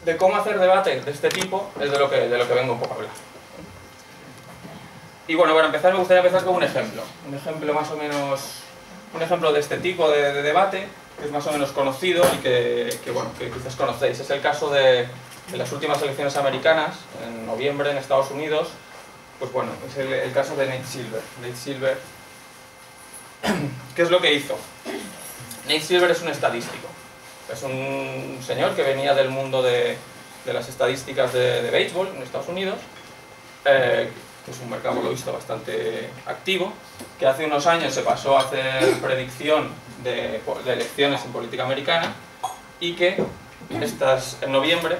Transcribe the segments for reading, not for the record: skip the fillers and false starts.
de cómo hacer debate de este tipo es de lo que vengo un poco a hablar. Y bueno, para empezar me gustaría empezar con un ejemplo más o menos, un ejemplo de este tipo de debate, que es más o menos conocido y bueno, que quizás conocéis. Es el caso de las últimas elecciones americanas, en noviembre en Estados Unidos. Pues bueno, es el caso de Nate Silver. Nate Silver, ¿qué es lo que hizo? Nate Silver es un estadístico. Es un señor que venía del mundo de las estadísticas de béisbol en Estados Unidos, que es un mercado, por lo visto, bastante activo, que hace unos años se pasó a hacer predicción de elecciones en política americana y que en noviembre,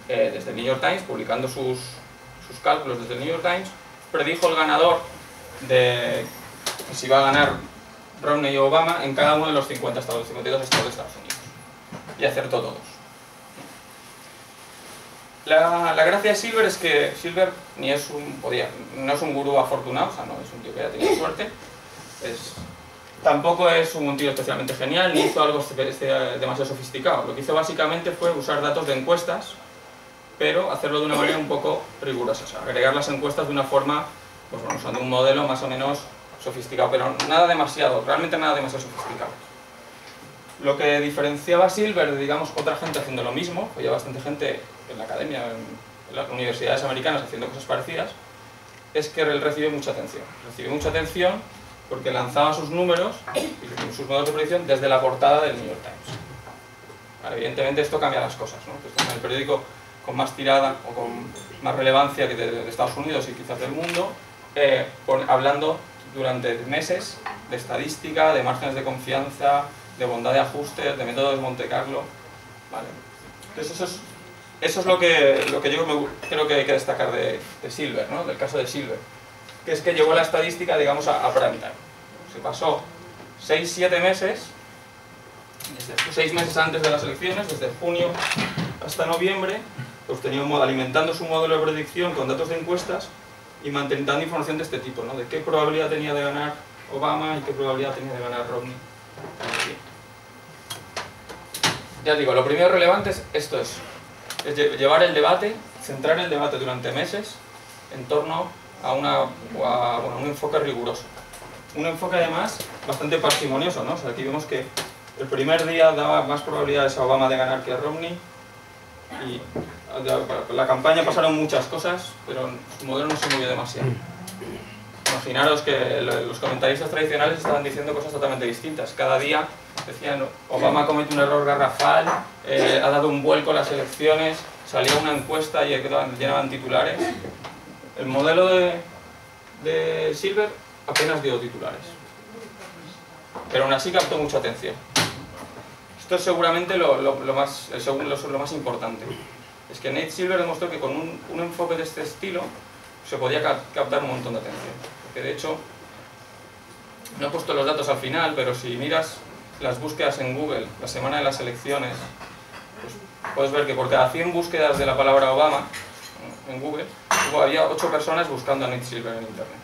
desde el New York Times, publicando sus cálculos desde el New York Times, predijo el ganador de si iba a ganar Romney o Obama en cada uno de los 52 estados de Estados Unidos. Y acertó todos. La gracia de Silver es que Silver no es un gurú afortunado, o sea, no es un tío que haya tenido suerte, tampoco es un tío especialmente genial, ni hizo algo demasiado sofisticado. Lo que hizo básicamente fue usar datos de encuestas, pero hacerlo de una manera un poco rigurosa, o sea, agregar las encuestas de una forma, pues bueno, usando un modelo más o menos sofisticado, pero realmente nada demasiado sofisticado. Lo que diferenciaba a Silver de, digamos, otra gente haciendo lo mismo, había bastante gente en la academia, en las universidades americanas haciendo cosas parecidas, es que él recibe mucha atención. Recibe mucha atención porque lanzaba sus números y sus modelos de predicción desde la portada del New York Times. Vale, evidentemente esto cambia las cosas, ¿no? Esto es el periódico con más tirada o con más relevancia que de Estados Unidos y quizás del mundo, hablando durante meses de estadística, de márgenes de confianza, de bondad de ajustes, de métodos de Monte Carlo. ¿Vale? Entonces eso es lo que yo creo que hay que destacar de Silver, ¿no? Del caso de Silver, que es que llevó la estadística, digamos, a prime time. Se pasó 6-7 meses, desde 6 meses antes de las elecciones, desde junio hasta noviembre, pues alimentando su modelo de predicción con datos de encuestas y manteniendo información de este tipo, ¿no? De qué probabilidad tenía de ganar Obama y qué probabilidad tenía de ganar Romney. Ya digo, lo primero relevante es esto, es llevar el debate, centrar el debate durante meses en torno a un enfoque riguroso. Un enfoque además bastante parsimonioso, ¿no? O sea, aquí vemos que el primer día daba más probabilidades a Obama de ganar que a Romney y la campaña pasaron muchas cosas, pero su modelo no se movió demasiado. Imaginaros que los comentaristas tradicionales estaban diciendo cosas totalmente distintas. Cada día decían, Obama comete un error garrafal, ha dado un vuelco a las elecciones, salía una encuesta y llenaban titulares. El modelo de Silver apenas dio titulares, pero aún así captó mucha atención. Esto es seguramente lo más importante. Es que Nate Silver demostró que con un enfoque de este estilo se podía captar un montón de atención. Porque de hecho, no he puesto los datos al final, pero si miras las búsquedas en Google la semana de las elecciones, pues puedes ver que por cada 100 búsquedas de la palabra Obama en Google, había 8 personas buscando a Nate Silver en internet.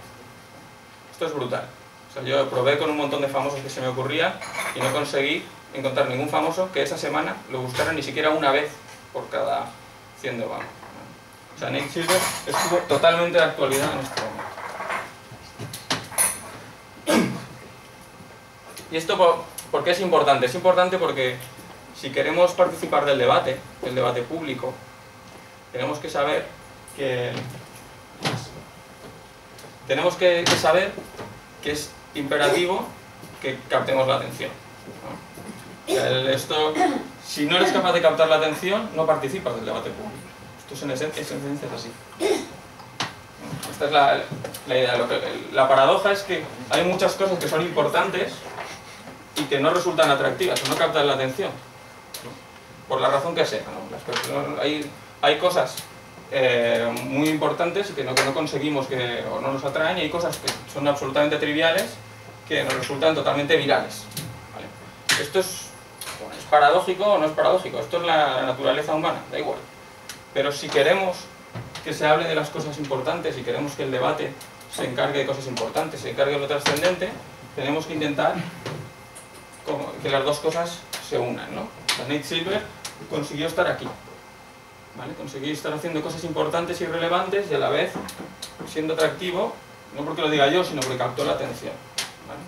Esto es brutal. O sea, yo probé con un montón de famosos que se me ocurría y no conseguí encontrar ningún famoso que esa semana lo buscara ni siquiera una vez por cada 100 de Obama. O sea, Nate Silver estuvo totalmente de actualidad en este momento. ¿Y esto por qué es importante? Es importante porque si queremos participar del debate público, tenemos que saber que es imperativo que captemos la atención, ¿no? Si no eres capaz de captar la atención, no participas del debate público. Esto es en esencia es así. Esta es la idea. La paradoja es que hay muchas cosas que son importantes y que no resultan atractivas o no captan la atención, ¿no? Por la razón que sea, ¿no? Hay cosas muy importantes y que no conseguimos o no nos atraen, y hay cosas que son absolutamente triviales que nos resultan totalmente virales, ¿vale? Esto es paradójico o no es paradójico, esto es la naturaleza humana, da igual. Pero si queremos que se hable de las cosas importantes y queremos que el debate se encargue de cosas importantes, se encargue de lo trascendente, tenemos que intentar que las dos cosas se unan, ¿no? O sea, Nate Silver consiguió estar aquí. ¿vale? Conseguir estar haciendo cosas importantes y relevantes y a la vez siendo atractivo, no porque lo diga yo, sino porque captó la atención, ¿vale?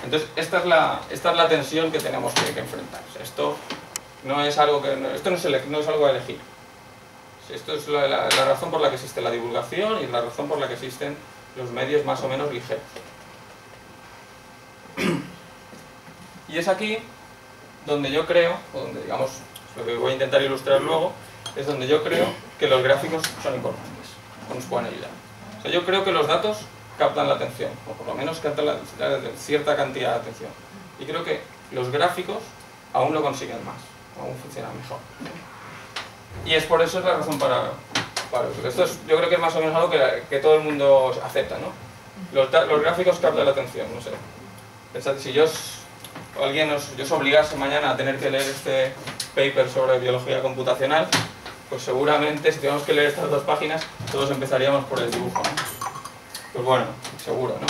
Entonces, esta es la tensión que tenemos que enfrentar. O sea, esto no es algo no es algo a elegir. Esto es la razón por la que existe la divulgación y la razón por la que existen los medios más o menos ligeros. Y es aquí donde yo creo, o donde digamos, lo que voy a intentar ilustrar luego, es donde yo creo que los gráficos son importantes, o nos pueden ayudar. O sea, yo creo que los datos captan la atención, o por lo menos captan cierta cantidad de atención. Y creo que los gráficos aún lo consiguen más, aún funcionan mejor. Y es por eso es la razón para esto yo creo que es más o menos algo que todo el mundo acepta, ¿no? Los gráficos captan la atención, no sé. Pensad, si alguien os obligase mañana a tener que leer este paper sobre biología computacional, pues seguramente si tenemos que leer estas 2 páginas, todos empezaríamos por el dibujo, ¿no? Pues bueno, seguro, ¿no?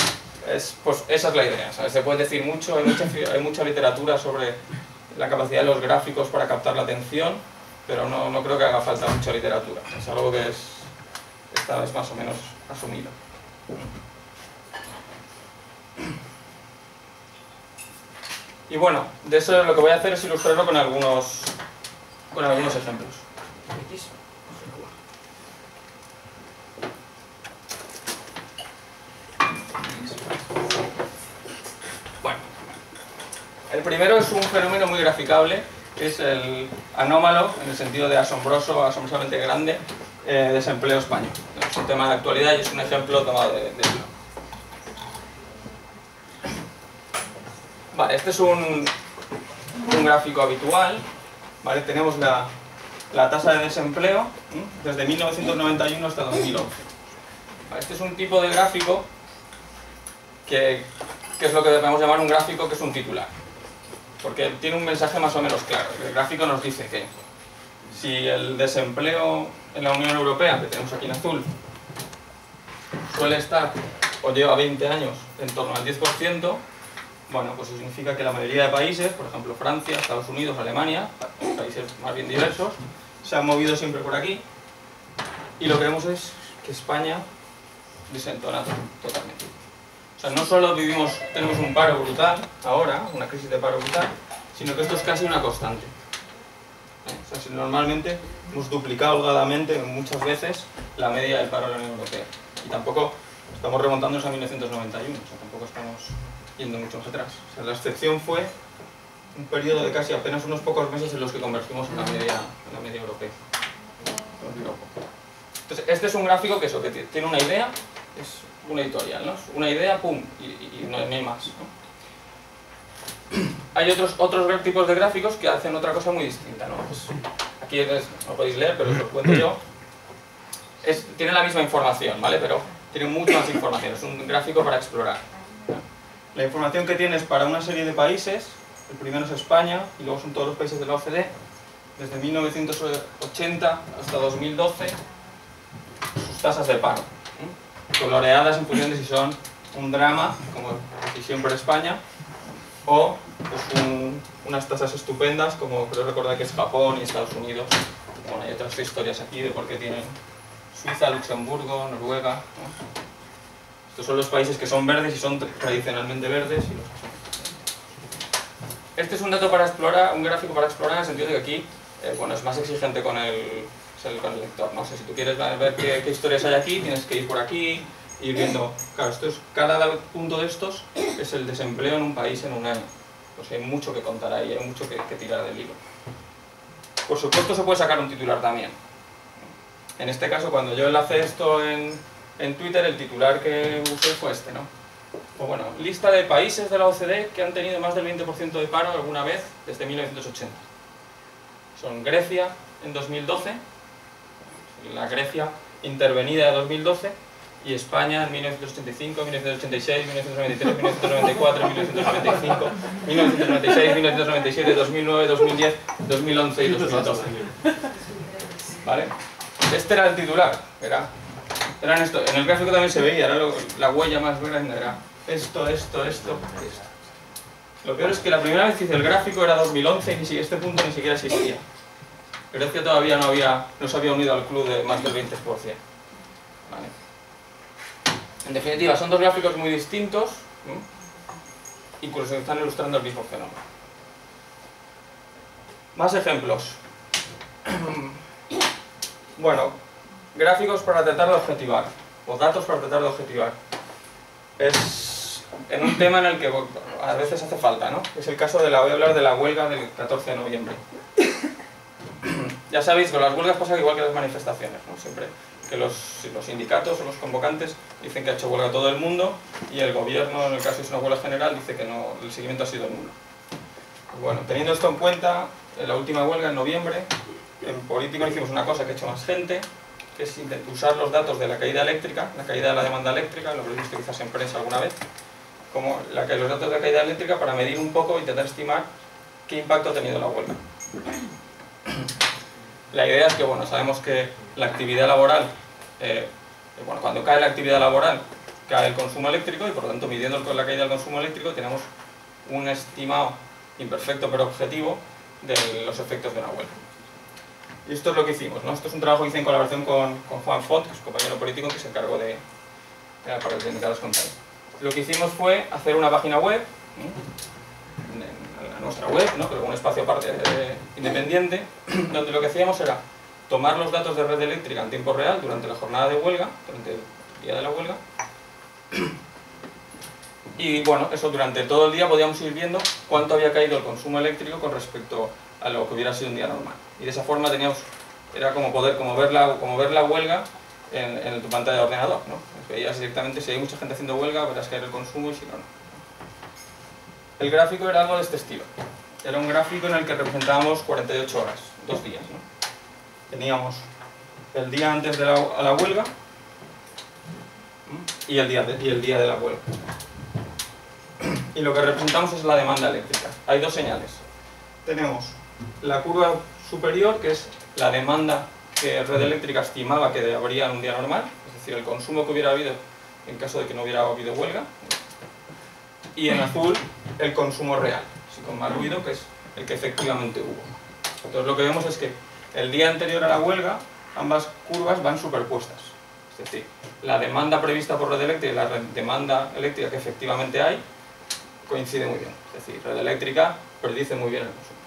Pues esa es la idea, ¿sabes? Se puede decir mucho, hay mucha literatura sobre la capacidad de los gráficos para captar la atención, pero no creo que haga falta mucha literatura. Es algo que está más o menos asumido. Y bueno, de eso lo que voy a hacer es ilustrarlo con algunos ejemplos. Bueno, el primero es un fenómeno muy graficable, que es el anómalo, en el sentido de asombroso, asombrosamente grande, desempleo español. Es un tema de actualidad y es un ejemplo tomado de libro. Vale, este es un gráfico habitual, ¿vale? Tenemos la tasa de desempleo desde 1991 hasta 2011. Vale, este es un tipo de gráfico que es lo que debemos llamar un gráfico que es un titular, porque tiene un mensaje más o menos claro. El gráfico nos dice que si el desempleo en la Unión Europea, que tenemos aquí en azul, suele estar o lleva 20 años en torno al 10%, bueno, pues eso significa que la mayoría de países, por ejemplo Francia, Estados Unidos, Alemania, países más bien diversos, se han movido siempre por aquí, y lo que vemos es que España desentona totalmente. O sea, no solo tenemos un paro brutal ahora, una crisis de paro brutal, sino que esto es casi una constante. O sea, si normalmente hemos duplicado holgadamente muchas veces la media del paro de la Unión Europea. Y tampoco estamos remontándonos a 1991, o sea, tampoco estamos yendo mucho más atrás. O sea, la excepción fue un periodo de casi apenas unos pocos meses en los que convergimos en la media europea. Entonces, este es un gráfico que tiene una idea, es una editorial, ¿no? Una idea, pum, y no hay más, ¿no? Hay otros tipos de gráficos que hacen otra cosa muy distinta, ¿no? Pues aquí no podéis leer, pero os lo cuento yo. Tiene la misma información, ¿vale? Pero tiene mucha más información, es un gráfico para explorar. La información que tienes para una serie de países, el primero es España, y luego son todos los países de la OCDE, desde 1980 hasta 2012, sus tasas de paro, coloreadas en función de si son un drama, como casi siempre España, o pues, unas tasas estupendas, como creo recordar que es Japón y Estados Unidos. Bueno, hay otras historias aquí de por qué tienen Suiza, Luxemburgo, Noruega, ¿no? Estos son los países que son verdes y son tradicionalmente verdes. Este es un dato para explorar, un gráfico para explorar en el sentido de que aquí bueno, es más exigente con el lector, ¿no? O sea, si tú quieres ver qué historias hay aquí, tienes que ir por aquí, ir viendo. Claro, cada punto de estos es el desempleo en un país en un año. Pues hay mucho que contar ahí, hay mucho que tirar del hilo. Por supuesto se puede sacar un titular también. En este caso, cuando yo enlacé esto en Twitter, el titular que usé fue este, ¿no? Pues bueno, lista de países de la OCDE que han tenido más del 20% de paro alguna vez desde 1980. Son Grecia en 2012, la Grecia intervenida de 2012, y España en 1985, 1986, 1993, 1994, 1995, 1996, 1997, 2009, 2010, 2011 y 2012. ¿Vale? Este era el titular, eran esto. En el gráfico también se veía, era la huella más grande, era esto. Lo peor es que la primera vez que hice el gráfico era 2011 y este punto ni siquiera existía. Grecia todavía no se había unido al club de más del 20%. ¿Vale? En definitiva, son dos gráficos muy distintos, incluso están ilustrando el mismo fenómeno. Más ejemplos. Bueno, gráficos para tratar de objetivar, o datos para tratar de objetivar. Es en un tema en el que a veces hace falta, ¿no? Es el caso voy a hablar de la huelga del 14 de noviembre. Ya sabéis que con las huelgas pasa igual que las manifestaciones, ¿no? Siempre que los sindicatos o los convocantes dicen que ha hecho huelga todo el mundo y el gobierno, en el caso es una huelga general, dice que no, el seguimiento ha sido nulo. Bueno, teniendo esto en cuenta, en la última huelga en noviembre, en Político hicimos una cosa que ha hecho más gente, que es usar los datos de la caída eléctrica, la caída de la demanda eléctrica, lo habréis visto quizás en prensa alguna vez, como los datos de la caída eléctrica para medir un poco e intentar estimar qué impacto ha tenido la huelga. La idea es que, bueno, sabemos que la actividad laboral, cuando cae la actividad laboral, cae el consumo eléctrico y por lo tanto, midiendo la caída del consumo eléctrico, tenemos un estimado imperfecto pero objetivo de los efectos de una huelga. Y esto es lo que hicimos, ¿no? Esto es un trabajo que hice en colaboración con Juan Font, que es un compañero político que se encargó para el que os contáis. Lo que hicimos fue hacer una página web, en nuestra web, ¿no? Pero con un espacio aparte independiente, donde lo que hacíamos era tomar los datos de red eléctrica en tiempo real durante la jornada de huelga, durante el día de la huelga, y bueno, eso durante todo el día podíamos ir viendo cuánto había caído el consumo eléctrico con respecto a lo que hubiera sido un día normal. Y de esa forma era como ver la huelga en tu pantalla de ordenador, ¿no? Veías directamente si hay mucha gente haciendo huelga, verás caer el consumo y si no, no. El gráfico era algo de este estilo. Era un gráfico en el que representábamos 48 horas, 2 días, ¿no? Teníamos el día antes de la huelga y el día de la huelga. Y lo que representamos es la demanda eléctrica. Hay dos señales. Tenemos la curva superior, que es la demanda que Red Eléctrica estimaba que habría en un día normal, es decir, el consumo que hubiera habido en caso de que no hubiera habido huelga. Y en azul, el consumo real, así con más ruido, que es el que efectivamente hubo. Entonces lo que vemos es que el día anterior a la huelga, ambas curvas van superpuestas. Es decir, la demanda prevista por Red Eléctrica y la demanda eléctrica que efectivamente hay, coincide muy bien. Es decir, Red Eléctrica predice muy bien el consumo.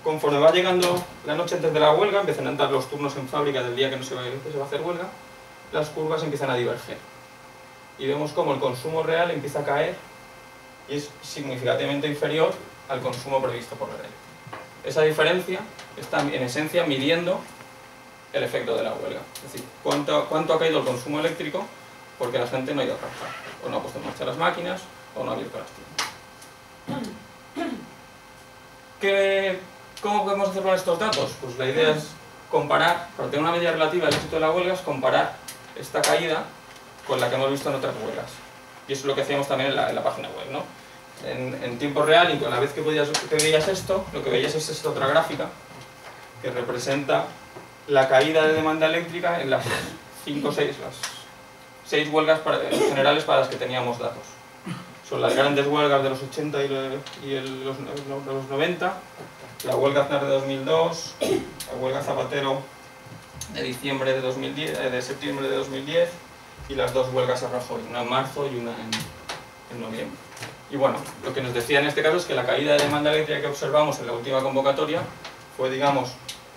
Conforme va llegando la noche antes de la huelga, empiezan a entrar los turnos en fábrica del día que se va a hacer huelga, las curvas empiezan a diverger. Y vemos cómo el consumo real empieza a caer y es significativamente inferior al consumo previsto por Red Eléctrica. Esa diferencia está en esencia midiendo el efecto de la huelga. Es decir, cuánto ha caído el consumo eléctrico porque la gente no ha ido a trabajar, o no ha puesto en marcha las máquinas, o no ha abierto las tiendas. ¿Cómo podemos hacer con estos datos? Pues la idea es comparar, para tener una medida relativa del éxito de la huelga, es comparar esta caída con la que hemos visto en otras huelgas. Y eso es lo que hacíamos también en la página web, ¿no? En tiempo real, y con la vez que veías esto, lo que veías es esta otra gráfica que representa la caída de demanda eléctrica en las 6 huelgas generales para las que teníamos datos. Son las grandes huelgas de los 80 y los 90, la huelga Aznar de 2002, la huelga Zapatero de septiembre de 2010 y las 2 huelgas a Rajoy, una en marzo y una en noviembre. Y bueno, lo que nos decía en este caso es que la caída de demanda eléctrica que observamos en la última convocatoria fue, digamos,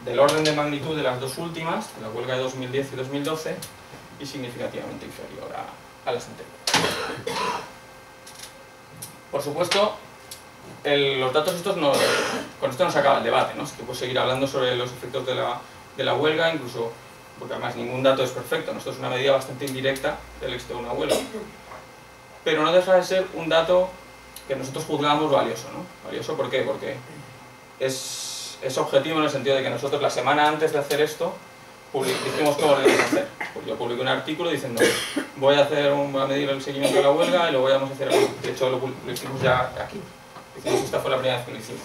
del orden de magnitud de las 2 últimas, la huelga de 2010 y 2012, y significativamente inferior a las anteriores. Por supuesto, los datos estos con esto no se acaba el debate, ¿no? Se puede seguir hablando sobre los efectos de la huelga, incluso, porque además ningún dato es perfecto, ¿no? Esto es una medida bastante indirecta del éxito de una huelga. Pero no deja de ser un dato que nosotros juzgamos valioso, ¿no? ¿Valioso por qué? Porque es objetivo en el sentido de que nosotros la semana antes de hacer esto dijimos cómo lo íbamos a hacer. Pues yo publiqué un artículo diciendo voy a medir el seguimiento de la huelga y lo vamos a hacer aquí. De hecho lo hicimos ya aquí. Esta fue la primera vez que lo hicimos.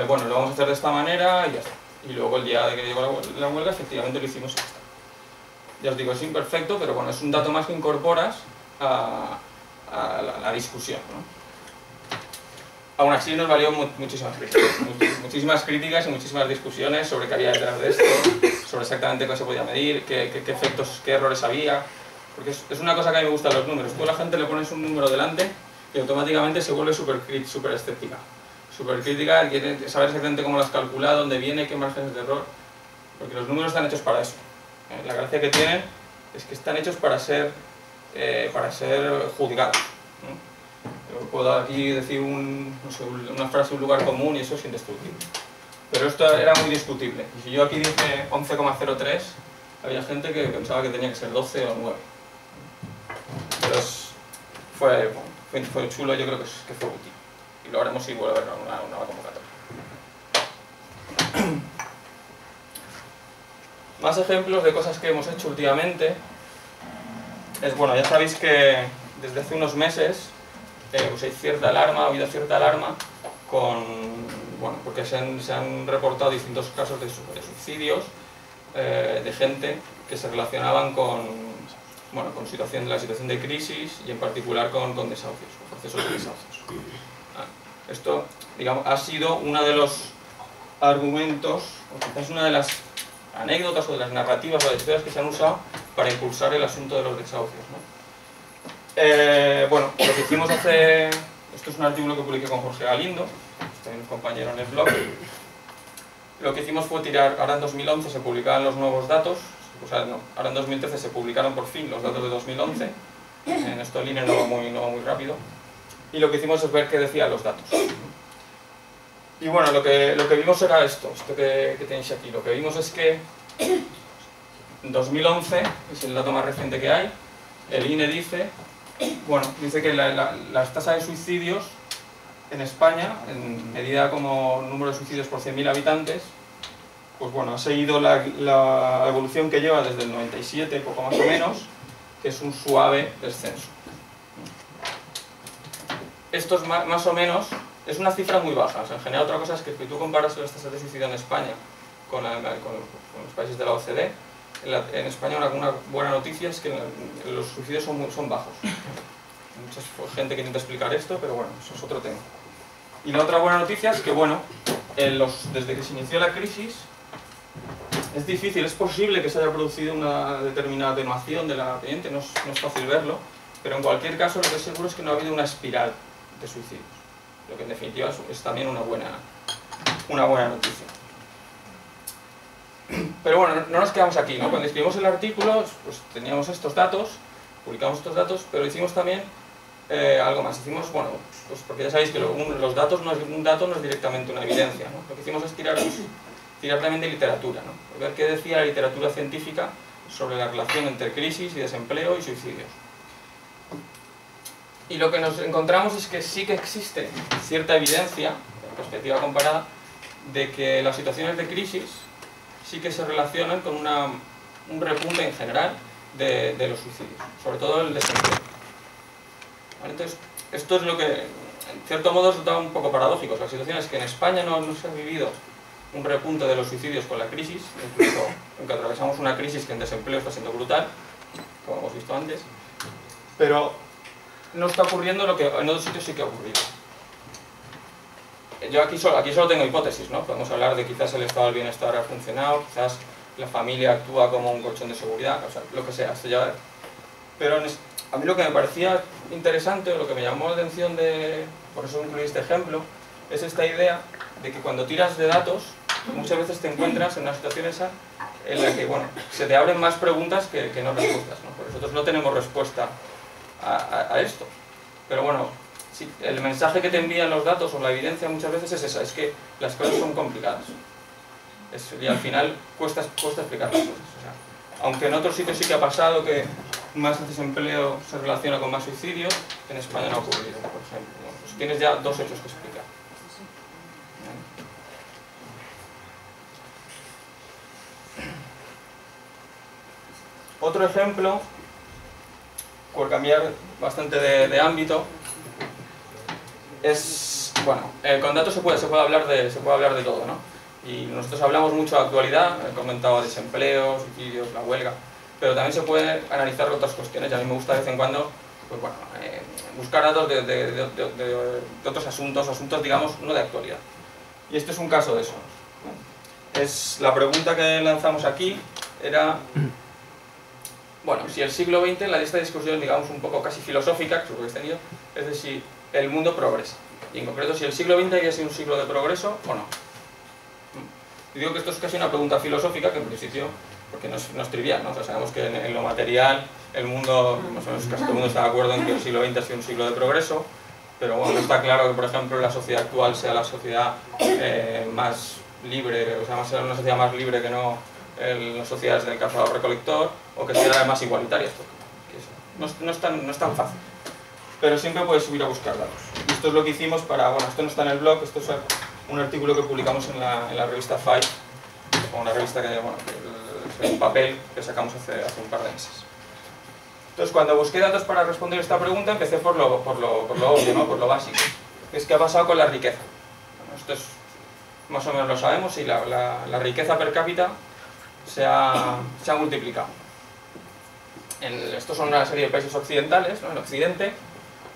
Bueno, lo vamos a hacer de esta manera y ya está. Y luego el día de que llegó la huelga efectivamente lo hicimos y ya está. Ya os digo, es imperfecto, pero bueno, es un dato más que incorporas a la discusión, ¿no? Aún así nos valió muchísimas críticas y muchísimas discusiones sobre qué había detrás de esto, sobre exactamente cómo se podía medir, qué efectos, qué errores había, porque es una cosa que a mí me gustan los números. Tú a la gente le pones un número delante y automáticamente se vuelve súper escéptica. Súper crítica, quiere saber exactamente cómo lo has calculado, dónde viene, qué márgenes de error, porque los números están hechos para eso. La gracia que tienen es que están hechos para ser juzgados, ¿no? Yo puedo aquí decir no sé, una frase, un lugar común, y eso es indestructible. Pero esto era muy discutible. Y si yo aquí dije 11,03, había gente que pensaba que tenía que ser 12 o 9. Entonces, fue chulo, yo creo que fue útil. Y lo haremos si vuelve a haber una convocatoria. Más ejemplos de cosas que hemos hecho últimamente. Bueno, ya sabéis que desde hace unos meses pues hay cierta alarma, ha habido cierta alarma porque se han reportado distintos casos de suicidios de gente que se relacionaban con la situación de crisis y en particular con desahucios, con procesos de desahucios. Esto, digamos, ha sido uno de los argumentos, o quizás una de las anécdotas o de las narrativas o de las historias que se han usado para impulsar el asunto de los desahucios, ¿no? Lo que hicimos esto es un artículo que publiqué con Jorge Galindo, también un compañero en el blog. Lo que hicimos fue ahora en 2011 se publicaban los nuevos datos, ahora en 2013 se publicaron por fin los datos de 2011, en esto el INE no va muy rápido, y lo que hicimos es ver qué decían los datos. Y bueno, lo que vimos era esto que tenéis aquí. Lo que vimos es que en 2011, es el dato más reciente que hay, el INE dice que las tasas de suicidios en España, en medida como número de suicidios por 100.000 habitantes, pues bueno, ha seguido la evolución que lleva desde el 97, poco más o menos, que es un suave descenso. Esto es más o menos, es una cifra muy baja. O sea, en general, otra cosa es que si tú comparas las tasas de suicidio en España con los países de la OCDE, en España una buena noticia es que los suicidios son bajos. Hay mucha gente que intenta explicar esto, pero bueno, eso es otro tema. Y la otra buena noticia es que, desde que se inició la crisis, es difícil, es posible que se haya producido una determinada atenuación de la pendiente, no es fácil verlo, pero en cualquier caso lo que es seguro es que no ha habido una espiral de suicidios, lo que en definitiva es también una buena noticia. Pero bueno, no nos quedamos aquí, ¿no? Cuando escribimos el artículo, pues teníamos estos datos, publicamos estos datos, pero hicimos también algo más. Hicimos, pues porque ya sabéis que un dato no es directamente una evidencia, ¿no? Lo que hicimos es tirar también de literatura, ¿no? Ver qué decía la literatura científica sobre la relación entre crisis y desempleo y suicidios. Y lo que nos encontramos es que sí que existe cierta evidencia, en perspectiva comparada, de que las situaciones de crisis sí que se relacionan con un repunte en general de los suicidios, sobre todo el desempleo. ¿Vale? Entonces, esto es lo que, en cierto modo, resulta un poco paradójico. La situación es que en España no se ha vivido un repunte de los suicidios con la crisis, incluso aunque atravesamos una crisis que en desempleo está siendo brutal, como hemos visto antes, pero no está ocurriendo lo que en otros sitios sí que ha ocurrido. Yo aquí solo tengo hipótesis, ¿no? Podemos hablar de quizás el estado del bienestar ha funcionado, quizás la familia actúa como un colchón de seguridad, o sea, lo que sea, esto ya... Pero a mí lo que me parecía interesante, o lo que me llamó la atención, por eso incluí este ejemplo, es esta idea de que cuando tiras de datos, muchas veces te encuentras en una situación en la que, se te abren más preguntas que no respuestas, ¿no? Porque nosotros no tenemos respuesta a esto. Pero sí, el mensaje que te envían los datos o la evidencia muchas veces es esa, es que las cosas son complicadas. Y al final cuesta explicar las cosas. O sea, aunque en otros sitios sí que ha pasado que más desempleo se relaciona con más suicidios, en España no ha ocurrido, por ejemplo. Pues tienes ya dos hechos que explicar. Otro ejemplo, por cambiar bastante de ámbito, es, con datos se puede hablar de todo, ¿no? Y nosotros hablamos mucho de actualidad, he comentado desempleo, suicidios, la huelga, pero también se puede analizar otras cuestiones, y a mí me gusta de vez en cuando pues bueno, buscar datos de otros asuntos digamos no de actualidad. Y este es un caso de eso. Es la pregunta que lanzamos aquí era, bueno, si el siglo XX, la lista de discusión digamos un poco casi filosófica, que seguro que habéis tenido, es de si el mundo progresa. Y en concreto si el siglo XX hay que ser un siglo de progreso o no. Y digo que esto es casi una pregunta filosófica que en principio, porque no es trivial, ¿no? O sea, sabemos que en lo material el mundo, más o menos casi todo el mundo está de acuerdo en que el siglo XX ha sido un siglo de progreso, pero bueno, no está claro que por ejemplo la sociedad actual sea la sociedad más libre, o sea, una sociedad más libre que no las sociedades del cazador-recolector, o que sea más igualitarias, porque no es tan fácil. Pero siempre puedes subir a buscar datos. Y esto es lo que hicimos para, bueno, esto no está en el blog, esto es un artículo que publicamos en la revista Five, una revista que, bueno, que es un papel que sacamos hace un par de meses. Entonces, cuando busqué datos para responder esta pregunta, empecé por lo obvio, ¿no? Por lo básico, que es qué ha pasado con la riqueza. Bueno, esto es, más o menos lo sabemos, y la riqueza per cápita se ha multiplicado. Estos son una serie de países occidentales, ¿no? En Occidente,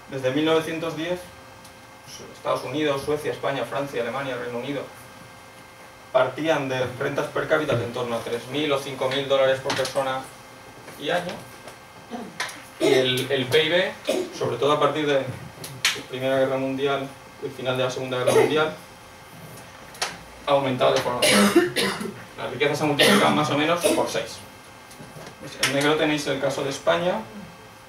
desde 1910, Estados Unidos, Suecia, España, Francia, Alemania, Reino Unido, partían de rentas per cápita de en torno a 3.000 o 5.000 dólares por persona y año, y el PIB, sobre todo a partir de la Primera Guerra Mundial, el final de la Segunda Guerra Mundial, ha aumentado de forma la riqueza se ha multiplicado más o menos por 6. En negro tenéis el caso de España,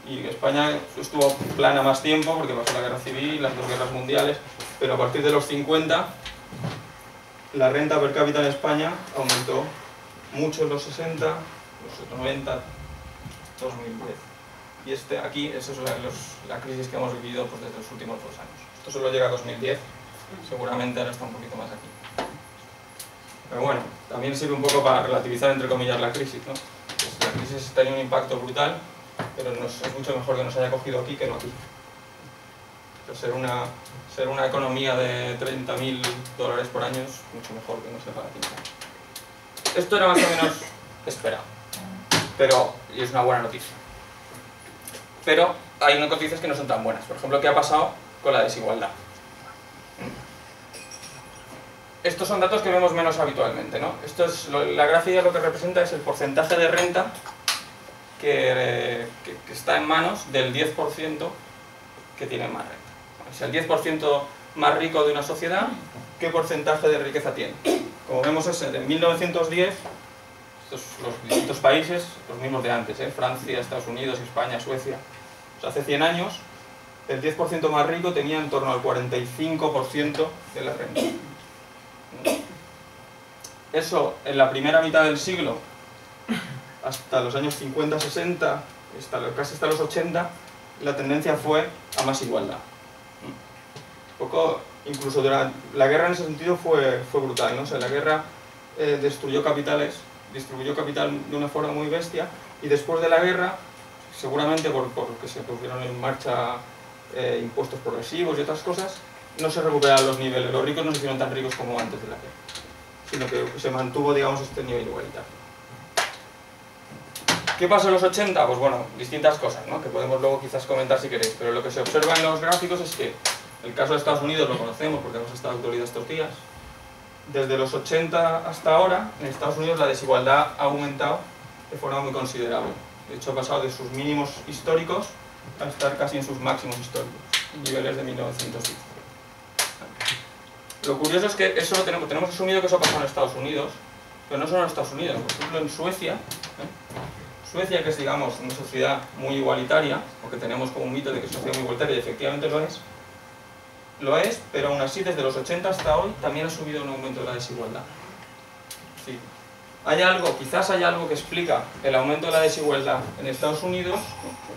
y España estuvo plana más tiempo porque pasó la guerra civil, las dos guerras mundiales, pero a partir de los 50 la renta per cápita en España aumentó mucho en los 60, los 90, 2010. Y aquí, eso es la crisis que hemos vivido pues, desde los últimos 2 años. Esto solo llega a 2010, seguramente ahora está un poquito más aquí. Pero bueno, también sirve un poco para relativizar entre comillas la crisis, ¿no? Pues la crisis ha tenido un impacto brutal, pero es mucho mejor que nos haya cogido aquí que no aquí. Entonces, ser una economía de 30.000 dólares por año es mucho mejor que no sepa aquí. Esto era más o menos esperado, y es una buena noticia. Pero hay noticias que no son tan buenas. Por ejemplo, ¿qué ha pasado con la desigualdad? Estos son datos que vemos menos habitualmente, ¿no? La gráfica lo que representa es el porcentaje de renta que está en manos del 10% que tiene más renta. O sea, el 10% más rico de una sociedad, ¿qué porcentaje de riqueza tiene? Como vemos es en 1910, estos los distintos países, los mismos de antes, Francia, Estados Unidos, España, Suecia. O sea, hace 100 años, el 10% más rico tenía en torno al 45% de la renta. Eso en la primera mitad del siglo, hasta los años 50, 60, casi hasta los 80, la tendencia fue a más igualdad. Incluso durante la guerra en ese sentido fue brutal, ¿no? O sea, la guerra distribuyó capital de una forma muy bestia, y después de la guerra, seguramente porque se pusieron en marcha impuestos progresivos y otras cosas, no se recuperaron los niveles, los ricos no se hicieron tan ricos como antes de la guerra, sino que se mantuvo, digamos, este nivel igualitario. ¿Qué pasó en los 80? Pues bueno, distintas cosas, ¿no? Que podemos luego quizás comentar si queréis, pero lo que se observa en los gráficos es que el caso de Estados Unidos lo conocemos porque hemos estado actualidad estos días. Desde los 80 hasta ahora, en Estados Unidos la desigualdad ha aumentado de forma muy considerable. De hecho, ha pasado de sus mínimos históricos a estar casi en sus máximos históricos, en niveles de 1910. Lo curioso es que eso tenemos asumido que eso pasó en Estados Unidos, pero no solo en Estados Unidos. Por ejemplo, en Suecia, Suecia, que es, digamos, una sociedad muy igualitaria, porque tenemos como un mito de que es una sociedad muy igualitaria, y efectivamente lo es, pero aún así, desde los 80 hasta hoy, también ha subido un aumento de la desigualdad. Sí. Quizás hay algo que explica el aumento de la desigualdad en Estados Unidos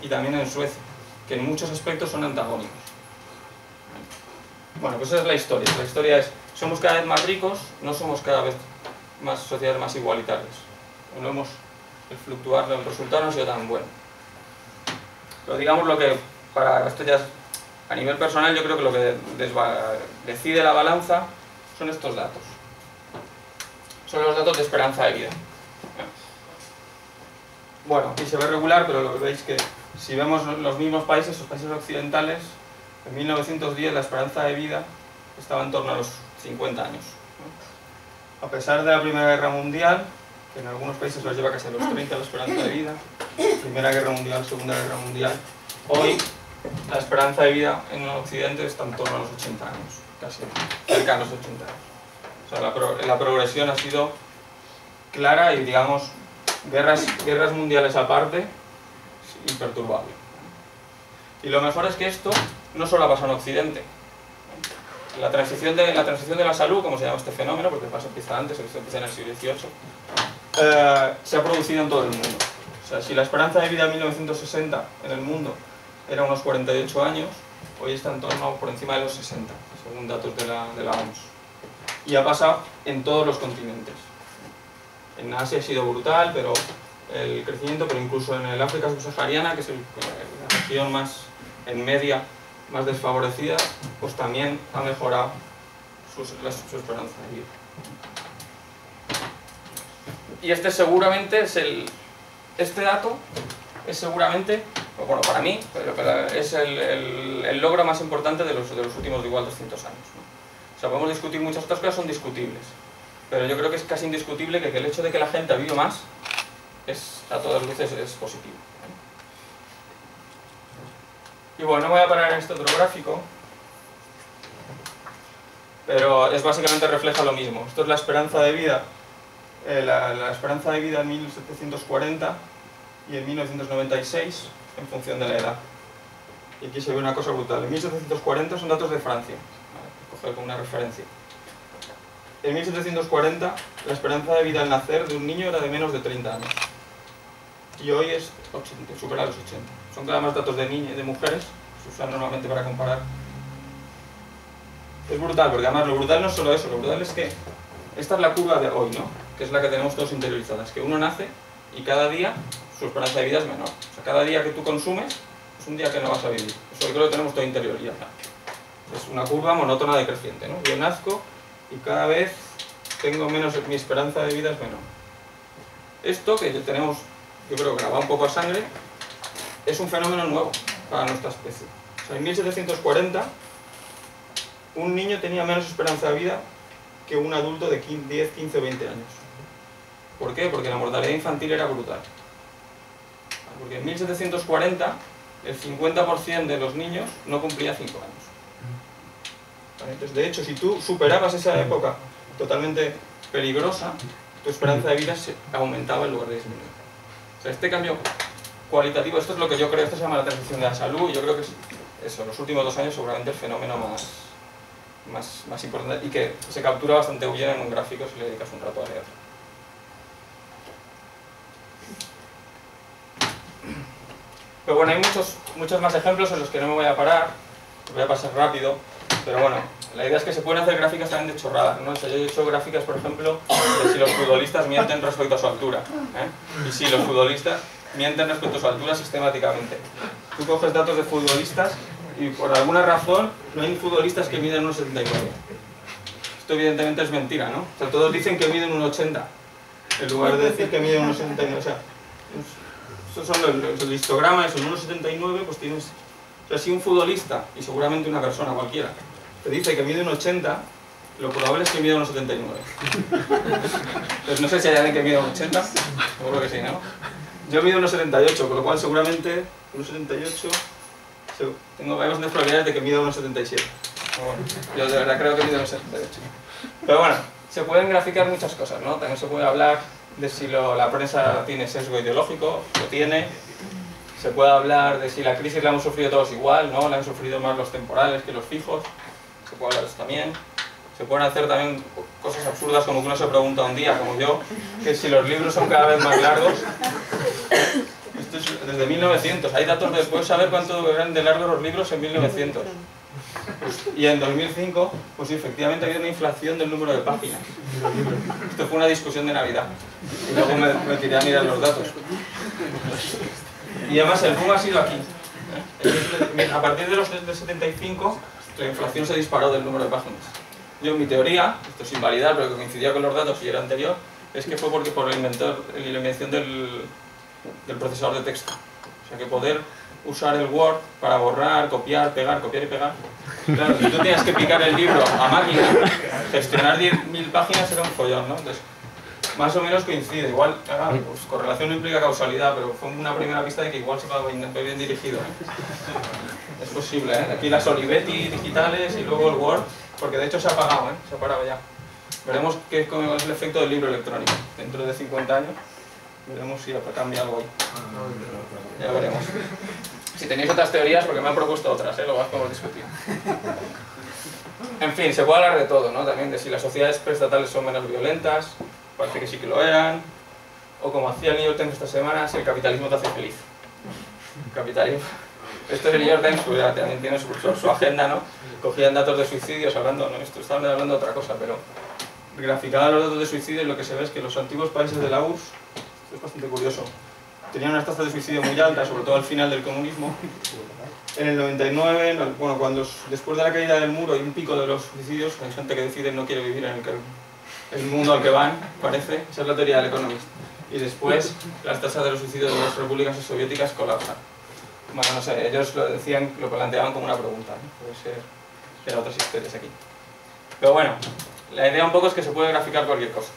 y también en Suecia, que en muchos aspectos son antagónicos. Bueno, pues esa es la historia. La historia es, somos cada vez más ricos, no somos cada vez más sociedades más igualitarias. El fluctuar, el resultado no ha sido tan bueno. Pero digamos para esto ya a nivel personal, yo creo que lo que decide la balanza son estos datos. Son los datos de esperanza de vida. Bueno, aquí se ve regular, pero lo que veis que si vemos los mismos países, los países occidentales, en 1910 la esperanza de vida estaba en torno a los 50 años. A pesar de la Primera Guerra Mundial, que en algunos países los lleva casi a los 30 la esperanza de vida, Primera Guerra Mundial, Segunda Guerra Mundial, hoy la esperanza de vida en Occidente está en torno a los 80 años, casi cerca de los 80 años. O sea, la progresión ha sido clara y, digamos, guerras mundiales aparte, imperturbable. Y lo mejor es que esto no solo ha pasado en Occidente. La transición de la salud, como se llama este fenómeno, porque empieza antes, esto empieza en el siglo XVIII, se ha producido en todo el mundo. O sea, si la esperanza de vida en 1960 en el mundo era unos 48 años, hoy está en torno por encima de los 60, según datos de la OMS. Y ha pasado en todos los continentes. En Asia ha sido brutal, pero el crecimiento, pero incluso en el África subsahariana, que es la región más en media, más desfavorecida, pues también ha mejorado su esperanza de vida. Y este seguramente es este dato es seguramente, bueno, para mí, pero es el logro más importante de los últimos igual 200 años, ¿no? O sea, podemos discutir muchas otras cosas, son discutibles, pero yo creo que es casi indiscutible que el hecho de que la gente viva más a todas luces es positivo. Y bueno, no voy a parar en este otro gráfico, pero básicamente refleja lo mismo. Esto es la esperanza de vida, la esperanza de vida en 1740 y en 1996 en función de la edad. Y aquí se ve una cosa brutal. En 1740 son datos de Francia, coger como una referencia. En 1740 la esperanza de vida al nacer de un niño era de menos de 30 años. Y hoy es 80, supera los 80. Son cada más datos de niñas y de mujeres, se usan normalmente para comparar. Es brutal, porque además lo brutal no es solo eso, lo brutal es que esta es la curva de hoy, ¿no? Que es la que tenemos todos interiorizadas, que uno nace y cada día su esperanza de vida es menor. O sea, cada día que tú consumes es un día que no vas a vivir. Eso yo creo que tenemos todo interiorizado. Es una curva monótona decreciente, ¿no? Yo nazco y cada vez tengo menos, mi esperanza de vida es menor. Esto que tenemos, yo creo, grabado un poco a sangre, es un fenómeno nuevo para nuestra especie. O sea, en 1740 un niño tenía menos esperanza de vida que un adulto de 10, 15 o 20 años. ¿Por qué? Porque la mortalidad infantil era brutal. Porque en 1740 el 50% de los niños no cumplía 5 años. Entonces, de hecho, si tú superabas esa época totalmente peligrosa, tu esperanza de vida se aumentaba en lugar de disminuir. O sea, este cambio cualitativo, esto es lo que yo creo, esto se llama la transición de la salud, y yo creo que es eso, los últimos 2 años seguramente el fenómeno más importante y que se captura bastante bien en un gráfico si le dedicas un rato a leer. Pero bueno, hay muchos más ejemplos en los que no me voy a parar, voy a pasar rápido, pero bueno, la idea es que se pueden hacer gráficas también de chorradas, ¿no? O sea, yo he hecho gráficas, por ejemplo, de si los futbolistas mienten respecto a su altura, ¿eh? Y si los futbolistas mienten respecto a su altura sistemáticamente. Tú coges datos de futbolistas y por alguna razón no hay futbolistas que miden 1,79. Esto evidentemente es mentira, ¿no? O sea, todos dicen que miden 1,80 en lugar de decir que miden 1,79. O sea, estos son el histograma, es un 1,79, pues tienes... O sea, si un futbolista, y seguramente una persona cualquiera, te dice que mide 1,80, lo probable es que mide 1,79. Entonces no sé si hay alguien que mide 1,80, seguro que sí, ¿no? Yo mido 1,78, con lo cual seguramente 1,78... Tengo bastantes probabilidades de que mida 1,77. Bueno, yo de verdad creo que mide 1,78. Pero bueno, se pueden graficar muchas cosas, ¿no? También se puede hablar de si la prensa tiene sesgo ideológico, lo tiene. Se puede hablar de si la crisis la hemos sufrido todos igual, ¿no? La han sufrido más los temporales que los fijos. Se puede hablar de eso también. Se pueden hacer también cosas absurdas como que uno se pregunta un día, como yo, que si los libros son cada vez más largos. Esto es desde 1900. Hay datos de puedes saber cuánto eran de largos los libros en 1900. Y en 2005, pues sí, efectivamente ha habido una inflación del número de páginas. Esto fue una discusión de Navidad. Y luego me tiré a mirar los datos. Y además el boom ha sido aquí. A partir de los 75, la inflación se disparó del número de páginas. Yo, mi teoría, esto es invalidar, pero que coincidía con los datos y era anterior, es que fue por la invención del procesador de texto. O sea, que poder usar el Word para borrar, copiar, pegar, copiar y pegar. Claro, si tú tienes que picar el libro a máquina, gestionar 10.000 páginas era un follón, ¿no? Entonces, más o menos coincide. Igual, claro, pues, correlación no implica causalidad, pero fue una primera pista de que igual se va bien dirigido, ¿eh? Es posible, ¿eh? Aquí las Olivetti digitales y luego el Word, porque de hecho se ha apagado, ¿eh? Se ha parado ya. Veremos cómo es el efecto del libro electrónico. Dentro de 50 años, veremos si cambia algo ahí. Ya veremos. Si tenéis otras teorías, porque me han propuesto otras, ¿eh? Luego podemos discutir. En fin, se puede hablar de todo, ¿no? También de si las sociedades preestatales son menos violentas, parece que sí que lo eran, o como hacía el New York Times esta semana, si el capitalismo te hace feliz. Capitalismo. Esto es el New York Times, pues ya también tiene su agenda, ¿no? Cogían datos de suicidios, hablando, no, esto estaban hablando de otra cosa, pero graficaban los datos de suicidio y lo que se ve es que los antiguos países de la URSS, esto es bastante curioso, tenían unas tasas de suicidio muy altas, sobre todo al final del comunismo. En el 99, bueno, después de la caída del muro hay un pico de los suicidios, hay gente que decide no quiere vivir en el mundo al que van, parece, esa es la teoría del Economist. Y después las tasas de los suicidios de las repúblicas soviéticas colapsan. Bueno, no sé, ellos lo decían, lo planteaban como una pregunta, ¿no? Puede ser que eran otras historias aquí. Pero bueno, la idea un poco es que se puede graficar cualquier cosa.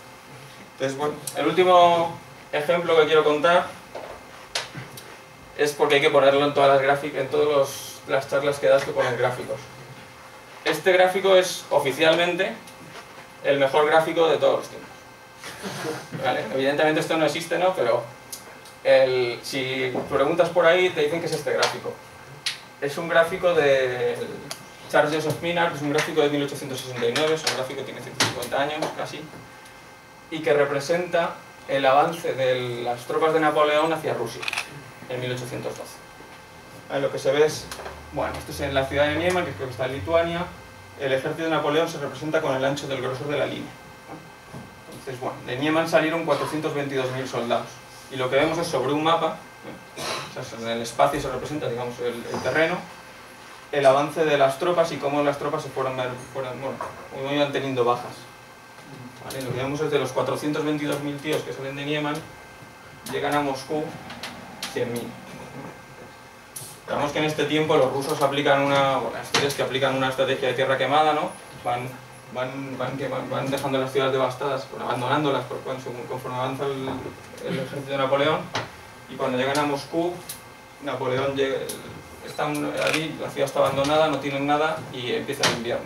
Entonces, bueno, el último ejemplo que quiero contar es porque hay que ponerlo en todas las gráficas, en todas las charlas que das que ponen gráficos. Este gráfico es oficialmente el mejor gráfico de todos los tiempos. ¿Vale? Evidentemente esto no existe, ¿no? Pero si preguntas por ahí te dicen que es este gráfico. Es un gráfico de Charles Joseph Minard, es un gráfico de 1869, es un gráfico que tiene 150 años casi, y que representa el avance de las tropas de Napoleón hacia Rusia en 1812. Lo que se ve es, bueno, esto es en la ciudad de Nieman, que creo que está en Lituania. El ejército de Napoleón se representa con el ancho del grosor de la línea. Entonces, bueno, de Nieman salieron 422.000 soldados. Y lo que vemos es sobre un mapa, o sea, en el espacio se representa, digamos, el terreno, el avance de las tropas y cómo las tropas se iban teniendo bajas. ¿Vale? Lo que vemos es de los 422.000 tíos que salen de Nieman, llegan a Moscú 100.000. Sabemos que en este tiempo los rusos aplican una estrategia de tierra quemada, ¿no? Van dejando las ciudades devastadas, abandonándolas conforme avanza el ejército de Napoleón, y cuando llegan a Moscú, Napoleón están allí, la ciudad está abandonada, no tienen nada y empieza el invierno.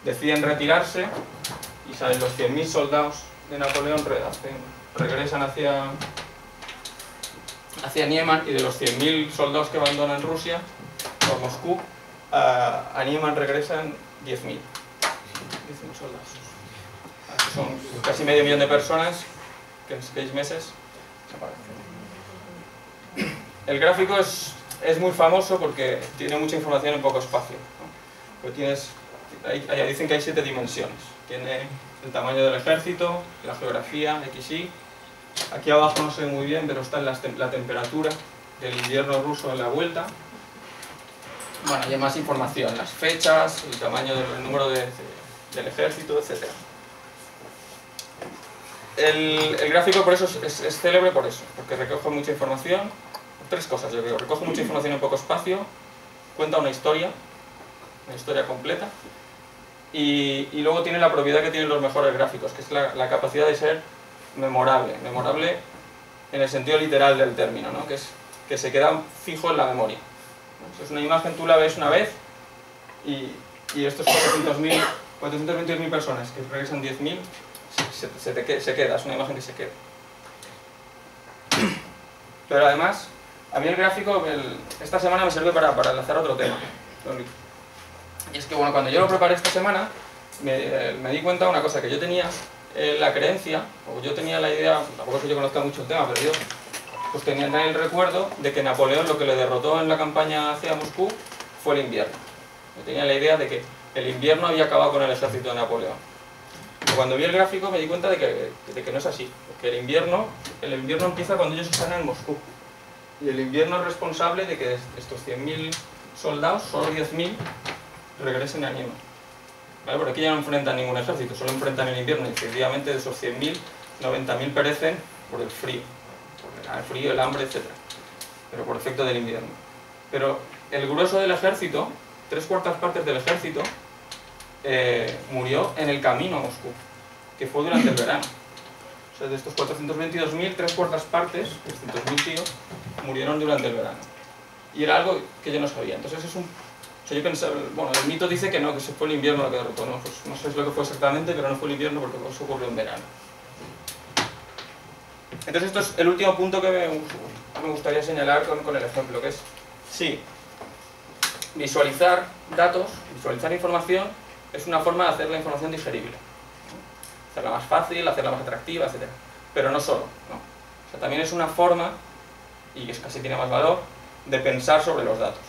Deciden retirarse y salen los 100.000 soldados de Napoleón, regresan hacia Nieman, y de los 100.000 soldados que abandonan Rusia por Moscú, a Nieman regresan 10.000 soldados. Son casi medio millón de personas que en 6 meses desaparecen. El gráfico es muy famoso porque tiene mucha información en poco espacio, ¿no? Dicen que hay 7 dimensiones. Tiene el tamaño del ejército, la geografía, XY. Aquí abajo no se ve muy bien, pero está la temperatura del invierno ruso en la vuelta. Bueno, y hay más información, las fechas, el tamaño del número del ejército, etc. El gráfico por eso es célebre por eso, porque recoge mucha información. 3 cosas, yo creo. Recoge mucha información en poco espacio, cuenta una historia completa, y luego tiene la propiedad que tienen los mejores gráficos, que es la capacidad de ser memorable en el sentido literal del término, ¿no? Que se queda fijo en la memoria. Es una imagen, tú la ves una vez y estos 422.000 personas que regresan 10.000, se queda, es una imagen que se queda. Pero además, a mí el gráfico esta semana me sirve para enlazar otro tema. Y es que bueno, cuando yo lo preparé esta semana, me di cuenta de una cosa, que yo tenía la creencia, o yo tenía la idea, tampoco es que yo conozca mucho el tema, pero yo pues tenía el recuerdo de que Napoleón lo que le derrotó en la campaña hacia Moscú fue el invierno. Yo tenía la idea de que el invierno había acabado con el ejército de Napoleón. Pero cuando vi el gráfico me di cuenta de que no es así, porque el invierno empieza cuando ellos están en Moscú. Y el invierno es responsable de que estos 100.000 soldados, solo 10.000, regresen a Nieman. ¿Vale? Porque aquí ya no enfrentan ningún ejército, solo enfrentan el invierno, y efectivamente de esos 100.000, 90.000 perecen por el frío, el hambre, etc. Pero por efecto del invierno. pero el grueso del ejército, 3/4 partes del ejército, murió en el camino a Moscú, que fue durante el verano. O sea, de estos 422.000, 3/4 partes, 300.000 tíos, murieron durante el verano. Y era algo que yo no sabía. Entonces es un... O sea, yo pensaba, bueno, el mito dice que no, que se fue el invierno lo que derrotó, ¿no? Pues no sé lo que fue exactamente, pero no fue el invierno porque eso ocurrió en verano. Entonces esto es el último punto que me gustaría señalar con el ejemplo, que es, sí, visualizar datos, visualizar información, es una forma de hacer la información digerible. Hacerla más fácil, hacerla más atractiva, etc. Pero no solo, ¿no? O sea, también es una forma, y que casi tiene más valor, de pensar sobre los datos,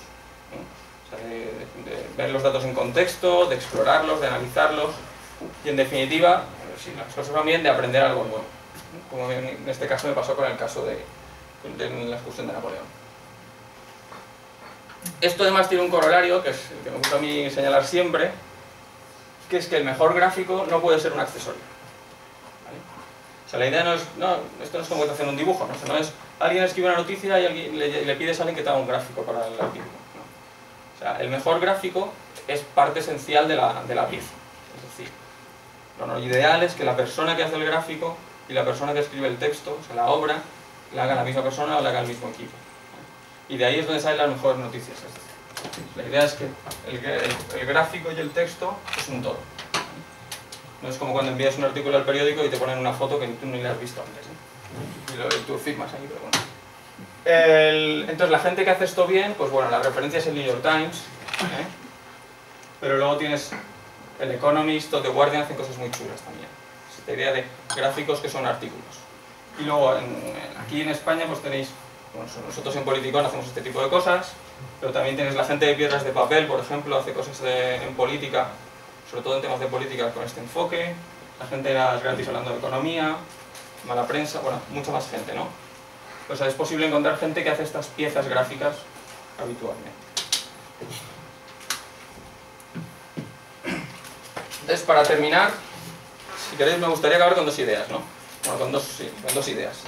¿no? O sea, de ver los datos en contexto, de explorarlos, de analizarlos, y en definitiva, si las cosas van bien, de aprender algo nuevo. Como en este caso me pasó con el caso de la excursión de Napoleón. Esto además tiene un corolario, que es el que me gusta a mí señalar siempre, que es que el mejor gráfico no puede ser un accesorio. ¿Vale? O sea, la idea no es, esto no es como hacer un dibujo, ¿no? O sea, no es alguien escribe una noticia y le pides a alguien que te haga un gráfico para el artículo. ¿No? O sea, el mejor gráfico es parte esencial de la pieza. Es decir, lo ideal es que la persona que hace el gráfico y la persona que escribe el texto, o sea, la obra, la haga la misma persona o la haga el mismo equipo. Y de ahí es donde salen las mejores noticias. La idea es que el gráfico y el texto es un todo. No es como cuando envías un artículo al periódico y te ponen una foto que tú ni la has visto antes, ¿eh? Y tú firmas ahí, pero bueno. Entonces la gente que hace esto bien, pues bueno, la referencia es el New York Times, ¿eh? Pero luego tienes el Economist o The Guardian, hacen cosas muy chulas también. Esta idea de gráficos que son artículos. Y luego aquí en España pues tenéis, bueno, nosotros en Politicón hacemos este tipo de cosas, pero también tienes la gente de Piedras de Papel, por ejemplo, hace cosas en política, sobre todo en temas de política con este enfoque, la gente de las gratis hablando de economía, mala prensa, bueno, mucha más gente, ¿no? O sea, es posible encontrar gente que hace estas piezas gráficas habitualmente. Entonces, para terminar, si queréis, me gustaría acabar con dos ideas, ¿no? Bueno, con dos ideas.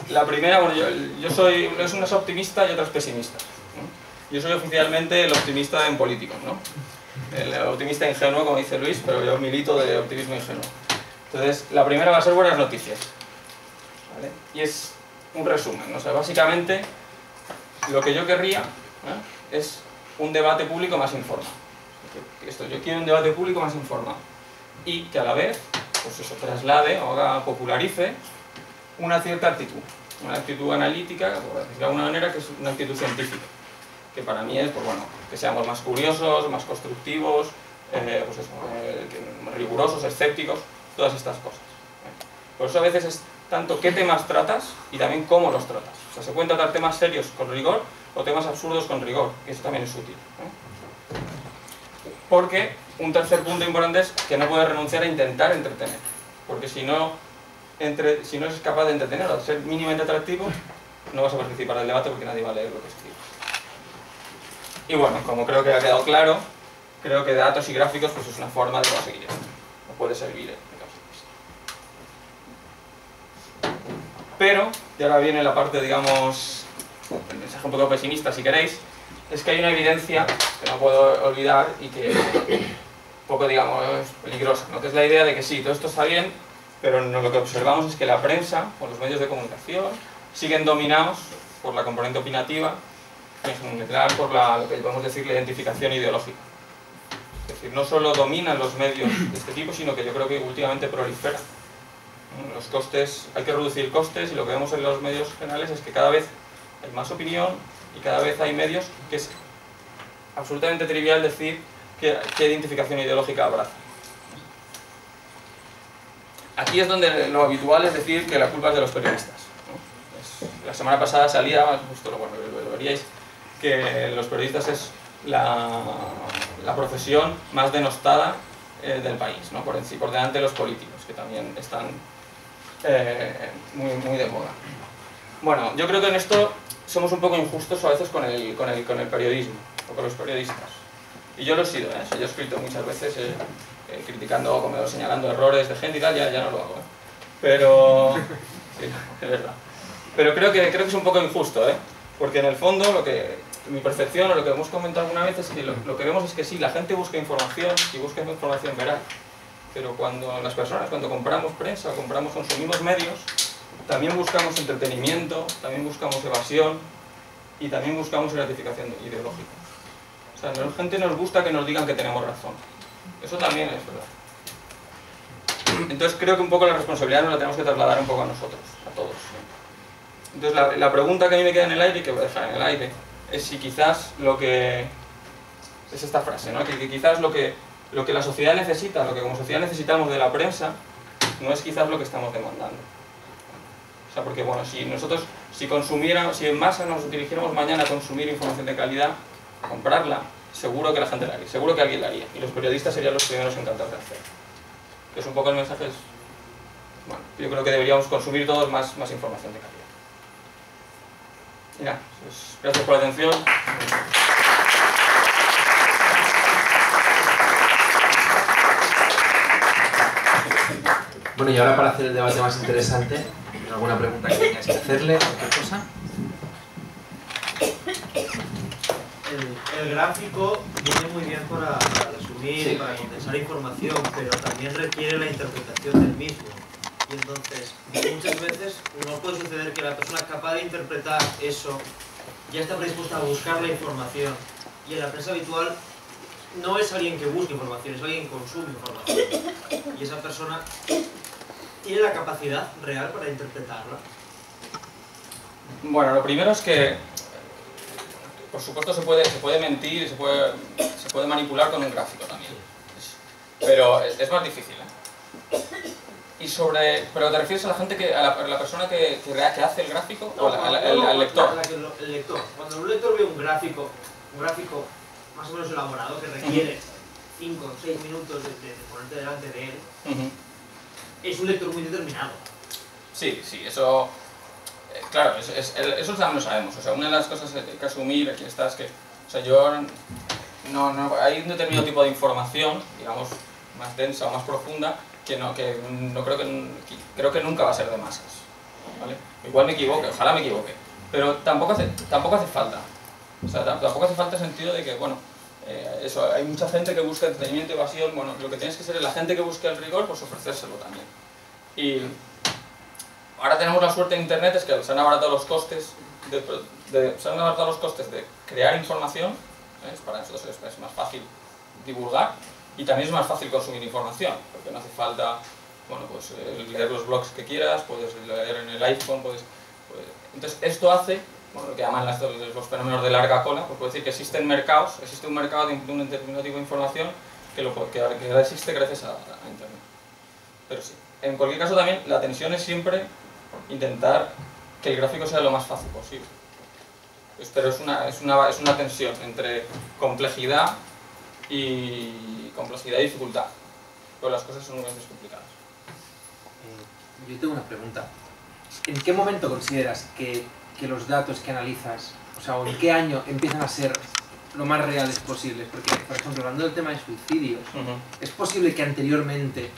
La primera, bueno, yo soy, uno es optimista y otro es pesimista, ¿no? Yo soy oficialmente el optimista en políticos, ¿no? El optimista ingenuo, como dice Luis, pero yo milito de optimismo ingenuo. Entonces, la primera va a ser buenas noticias, ¿vale? Y es un resumen, ¿no? O sea, básicamente, lo que yo querría, ¿eh? Es un debate público más informado. Yo quiero un debate público más informado y que a la vez, pues eso, traslade o popularice una cierta actitud, una actitud analítica, por decirlo de alguna manera, que es una actitud científica, que para mí es, pues bueno, que seamos más curiosos, más constructivos, pues eso, rigurosos, escépticos, todas estas cosas. Por eso a veces es tanto qué temas tratas y también cómo los tratas. O sea, se pueden tratar temas serios con rigor o temas absurdos con rigor, que eso también es útil, ¿eh? Porque un tercer punto importante es que no puedes renunciar a intentar entretener, porque si no eres capaz de entretener o de ser mínimamente atractivo, no vas a participar del debate porque nadie va a leer lo que escribes. Y bueno, como creo que ha quedado claro, creo que datos y gráficos pues es una forma de conseguir esto, o puede servir en casos. Pero, y ahora viene la parte, digamos, el mensaje un poco pesimista si queréis, es que hay una evidencia que no puedo olvidar y que un poco, digamos, es peligrosa, ¿no? Que es la idea de que sí, todo esto está bien, pero lo que observamos es que la prensa o los medios de comunicación siguen dominados por la componente opinativa y en general por lo que podemos decir la identificación ideológica. Es decir, no solo dominan los medios de este tipo, sino que yo creo que últimamente proliferan. Los costes, hay que reducir costes y lo que vemos en los medios generales es que cada vez hay más opinión y cada vez hay medios que es absolutamente trivial decir qué identificación ideológica abraza. Aquí es donde lo habitual es decir que la culpa es de los periodistas, ¿no? La semana pasada salía, justo lo veríais, que los periodistas es la profesión más denostada del país, ¿no? Por delante de los políticos, que también están muy de moda. Bueno, yo creo que en esto somos un poco injustos a veces con el periodismo, o con los periodistas. Y yo lo he sido, ¿eh? Yo he escrito muchas veces criticando o señalando errores de gente y tal, ya no lo hago, ¿eh? Pero... sí, es verdad. Pero creo que es un poco injusto, ¿eh? Porque en el fondo lo que mi percepción, o lo que hemos comentado alguna vez, es que lo que vemos es que sí, la gente busca información, y busca información veraz, pero cuando las personas, cuando compramos prensa, consumimos medios, también buscamos entretenimiento, también buscamos evasión, y también buscamos gratificación ideológica. O sea, a la gente nos gusta que nos digan que tenemos razón. Eso también es verdad. Entonces creo que un poco la responsabilidad nos la tenemos que trasladar un poco a nosotros, a todos. Entonces la pregunta que a mí me queda en el aire, y que voy a dejar en el aire, es si quizás lo que... es esta frase, ¿no? Que quizás lo que la sociedad necesita, lo que como sociedad necesitamos de la prensa, no es quizás lo que estamos demandando. O sea, porque bueno, si nosotros, si en masa nos dirigiéramos mañana a consumir información de calidad, a comprarla, seguro que la gente la haría, seguro que alguien la haría, y los periodistas serían los primeros encantados de hacer. Que es un poco el mensaje, bueno, yo creo que deberíamos consumir todos más información de calidad. Y nada, pues, gracias por la atención. Bueno, y ahora para hacer el debate más interesante, ¿alguna pregunta que tengáis que hacerle? ¿Cualquier cosa? El gráfico viene muy bien para resumir, sí, para condensar información, pero también requiere la interpretación del mismo. Y entonces, muchas veces no puede suceder que la persona capaz de interpretar eso ya está predispuesta a buscar la información. Y en la prensa habitual no es alguien que busca información, es alguien que consume información. Y esa persona tiene la capacidad real para interpretarla. Bueno, lo primero es que, por supuesto, se puede mentir, se puede manipular con un gráfico también. Pero es más difícil, ¿eh? Pero ¿te refieres a la gente a la persona que hace el gráfico o al lector? El lector. Cuando un lector ve un gráfico más o menos elaborado que requiere 5 o 6 minutos de ponerte delante de él, es un lector muy determinado. Sí, eso... claro, eso también lo sabemos. O sea, una de las cosas que hay que asumir aquí es que... O sea, hay un determinado tipo de información, digamos, más densa o más profunda, que creo que nunca va a ser de masas, ¿vale? Igual me equivoque, ojalá me equivoque, pero tampoco hace falta. O sea, tampoco hace falta el sentido de que, bueno, hay mucha gente que busca entretenimiento y evasión. Bueno, lo que tienes que ser es la gente que busque el rigor, pues ofrecérselo también. Y ahora tenemos la suerte en internet, es que se han abaratado los costes de crear información, ¿ves? Para nosotros es más fácil divulgar. Y también es más fácil consumir información, porque no hace falta, bueno, pues leer los blogs que quieras, puedes leer en el iPhone, entonces esto hace, bueno, lo que llaman los fenómenos de larga cola, pues puede decir que existe un mercado de un determinado tipo de información que ahora existe gracias a internet. Pero sí, en cualquier caso también la tensión es intentar que el gráfico sea lo más fácil posible. Pero es una tensión entre complejidad y dificultad, pero las cosas son muy complicadas. Yo tengo una pregunta. ¿En qué momento consideras que los datos que analizas, o en qué año empiezan a ser lo más reales posibles? Porque, por ejemplo, hablando del tema de suicidios, ¿es posible que anteriormente,